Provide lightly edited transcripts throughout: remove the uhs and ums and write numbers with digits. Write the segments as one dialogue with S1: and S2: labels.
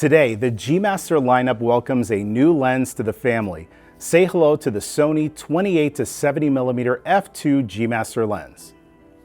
S1: Today, the G Master lineup welcomes a new lens to the family. Say hello to the Sony 28 to 70mm f2 G Master lens.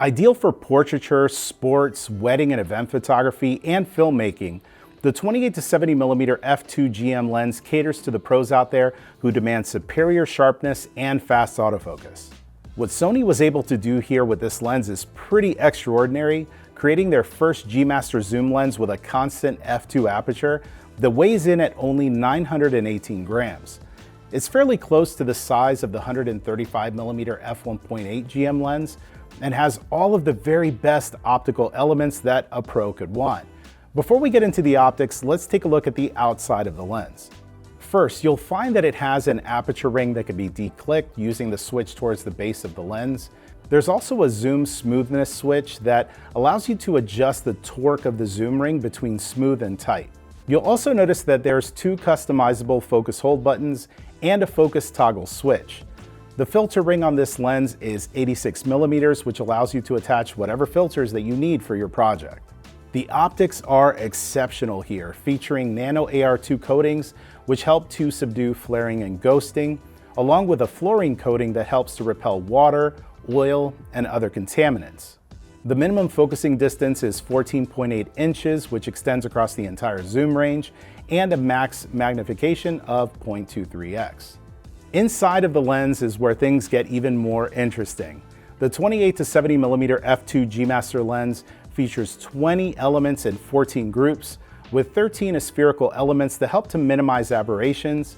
S1: Ideal for portraiture, sports, wedding and event photography, and filmmaking, the 28 to 70mm f2 GM lens caters to the pros out there who demand superior sharpness and fast autofocus. What Sony was able to do here with this lens is pretty extraordinary, creating their first G Master zoom lens with a constant f2 aperture that weighs in at only 918 grams. It's fairly close to the size of the 135mm f1.8 GM lens and has all of the very best optical elements that a pro could want. Before we get into the optics, let's take a look at the outside of the lens. First, you'll find that it has an aperture ring that can be declicked using the switch towards the base of the lens. There's also a zoom smoothness switch that allows you to adjust the torque of the zoom ring between smooth and tight. You'll also notice that there's two customizable focus hold buttons and a focus toggle switch. The filter ring on this lens is 86mm, which allows you to attach whatever filters that you need for your project. The optics are exceptional here, featuring nano AR2 coatings, which help to subdue flaring and ghosting, along with a fluorine coating that helps to repel water, oil, and other contaminants. The minimum focusing distance is 14.8 inches, which extends across the entire zoom range, and a max magnification of 0.23x. Inside of the lens is where things get even more interesting. The 28 to 70mm f2 G Master lens features 20 elements in 14 groups, with 13 aspherical elements that help to minimize aberrations,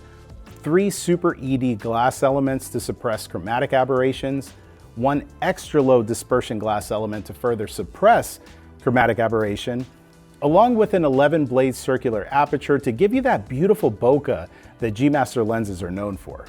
S1: 3 super ED glass elements to suppress chromatic aberrations, 1 extra low dispersion glass element to further suppress chromatic aberration, along with an 11 blade circular aperture to give you that beautiful bokeh that G Master lenses are known for.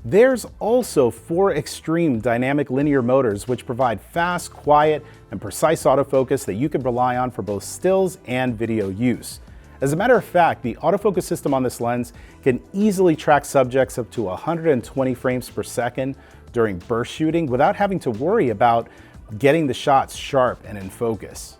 S1: There's also 4 extreme dynamic linear motors which provide fast, quiet, and precise autofocus that you can rely on for both stills and video use. As a matter of fact, the autofocus system on this lens can easily track subjects up to 120 frames per second during burst shooting without having to worry about getting the shots sharp and in focus.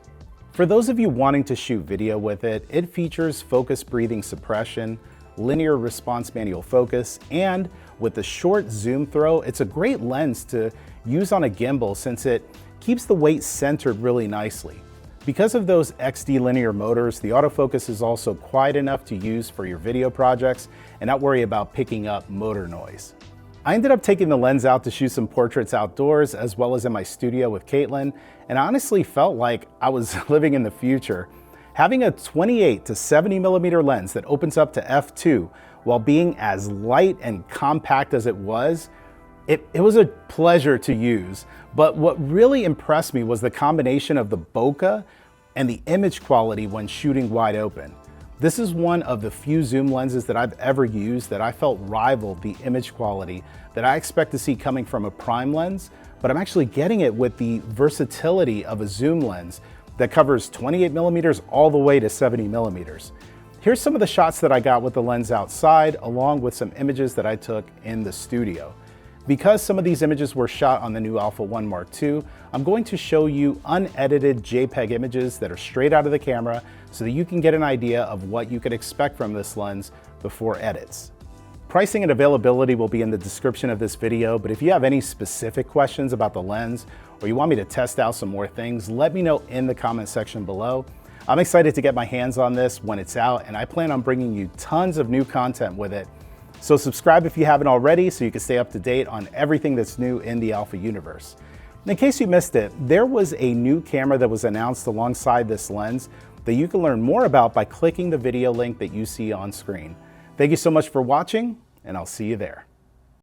S1: For those of you wanting to shoot video with it, it features focus breathing suppression, linear response manual focus, and with the short zoom throw, it's a great lens to use on a gimbal since it keeps the weight centered really nicely. Because of those XD linear motors, the autofocus is also quiet enough to use for your video projects and not worry about picking up motor noise. I ended up taking the lens out to shoot some portraits outdoors as well as in my studio with Caitlin, and I honestly felt like I was living in the future. Having a 28 to 70mm lens that opens up to f2 while being as light and compact as it was a pleasure to use. But what really impressed me was the combination of the bokeh and the image quality when shooting wide open. This is one of the few zoom lenses that I've ever used that I felt rivaled the image quality that I expect to see coming from a prime lens, but I'm actually getting it with the versatility of a zoom lens that covers 28mm all the way to 70mm. Here's some of the shots that I got with the lens outside, along with some images that I took in the studio. Because some of these images were shot on the new Alpha 1 Mark II, I'm going to show you unedited JPEG images that are straight out of the camera so that you can get an idea of what you could expect from this lens before edits. Pricing and availability will be in the description of this video, but if you have any specific questions about the lens or you want me to test out some more things, let me know in the comment section below. I'm excited to get my hands on this when it's out, and I plan on bringing you tons of new content with it. So subscribe if you haven't already so you can stay up to date on everything that's new in the Alpha universe. In case you missed it, there was a new camera that was announced alongside this lens that you can learn more about by clicking the video link that you see on screen. Thank you so much for watching, and I'll see you there.